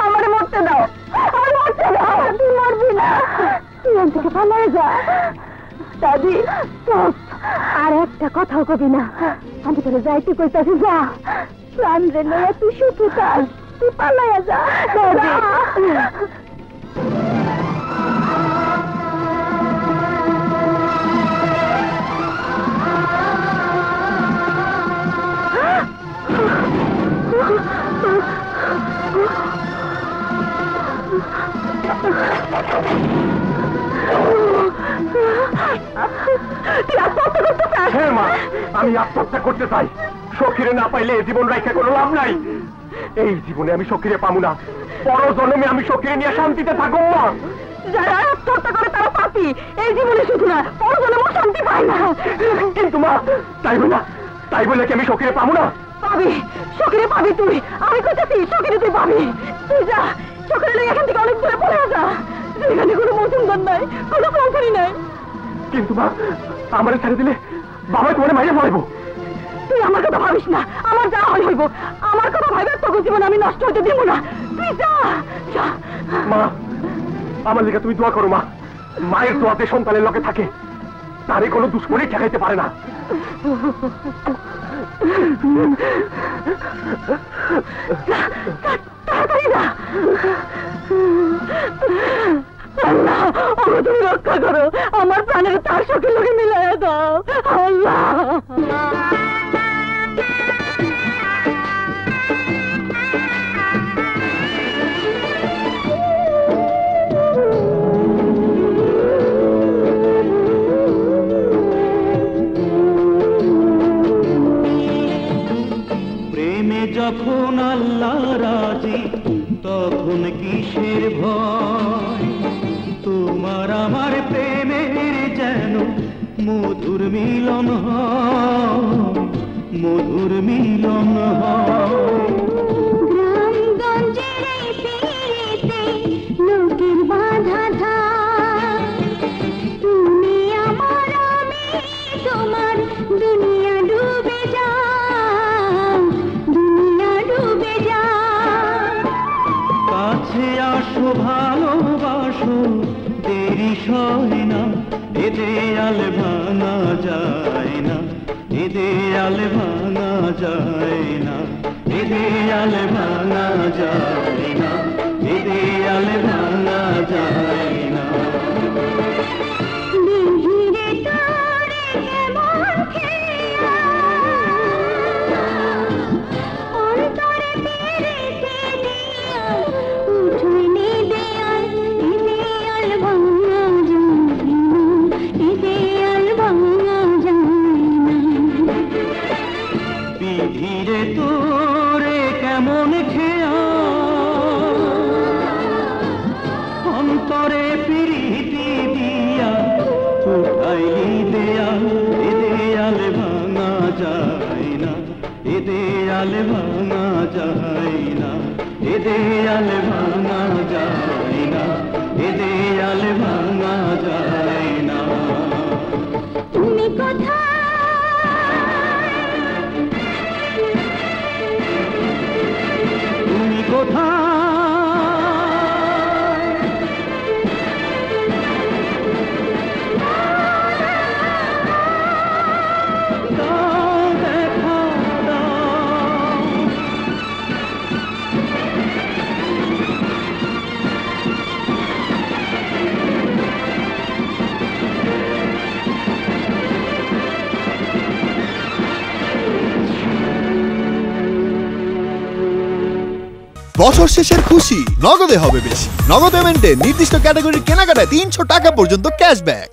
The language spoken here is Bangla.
আমার মরতে দাও, তুই মরবি না, তুই থেকে পালাই যা। দাদি আর একটা কথাও কবি না, আমি তোরে যাইতে কইতাছি, যা প্রাণ রে লইয়া তুই সুখে থাক, তুই পালাইয়া যা। আমি আত্মহত্যা করতে চাই, সখীরে না পাইলে জীবন রাখে কোনো লাভ নাই। এই জীবনে আমি সখীরে পাবো না, পর জন্মে আমি সখীরে নিয়ে শান্তিতে থাকবো। মা, যারা আত্মহত্যা করে তারা পাপী, এই জীবনে শুধু না পর জন্মেও শান্তি পায় না। কিন্তু মা, তাই বলে কি আমি সখীরে পাবো না? পাবি, সখীরে পাবি তুই, আমি কইতেছি সখীরে তুই পাবি। তুই যা, সখীরে লই এখান থেকে অনেক দূরে পড়ে যা, এখানে কোনো মজুমদার নাই, কোনো পৌঁছানি নাই। কিন্তু মা, আমার ছেড়ে দিলে বাবা তোমার মাইরে পড়াইবো। তুই আমার কথা ভাবিস না, আমার যা হয় হইব, আমার কথা ভাইবার তোর জীবন আমি নষ্ট হইতে দিব না। তুই যা। মা, আমার লিগে তুমি দোয়া করো। মা, মায়ের দোয়াতে সন্তানের লগে থাকে, তারে কোনো দুশ্মনী ঠেকাইতে পারে না। তাড়াতাড়ি যা। আল্লাহ, তুমি রক্ষা করো, আমার প্রাণের তার সখীর লোকে মিলাইয়া দাও আল্লাহ। প্রেমে যখন আল্লাহ রাজি, তখন কিসের ভয়? তোমার আমার প্রেমের যেন মধুর মিলন হয়, মধুর মিলন হয়। গ্রামগঞ্জের এই তীরেতে লোকের বাধা ধার, তুমি আমার আমি তোমার, দুনিয়া ডুবে যায়, দুনিয়া ডুবে যায়। কাছে আসো ভালোবাসো, দেরি সয় না, এ দেয়াল ভাঙা যায় না, এ দেয়াল ভাঙা যায় না, এ দেয়াল ভাঙা যায় না, এ দেয়াল ভাঙা যায় না। ধীরে তোরে কেমন খেয়া, অন্তরে প্রীতি দিয়া উঠাইলি দেয়াল, এ দেয়াল ভাঙা যায় না, এ দেয়াল ভাঙা যায় না, এ দেয়াল ভাঙা যায় না, এ দেয়াল ভাঙা যায় না। তুমি কোথায়, তুমি কোথায়? দাও দেখা দাও, বছর শেষের খুশি নগদে হবে বেশি। নগদ পেমেন্টে নির্দিষ্ট ক্যাটাগরির কেনাকাটায় 300 টাকা পর্যন্ত ক্যাশব্যাক।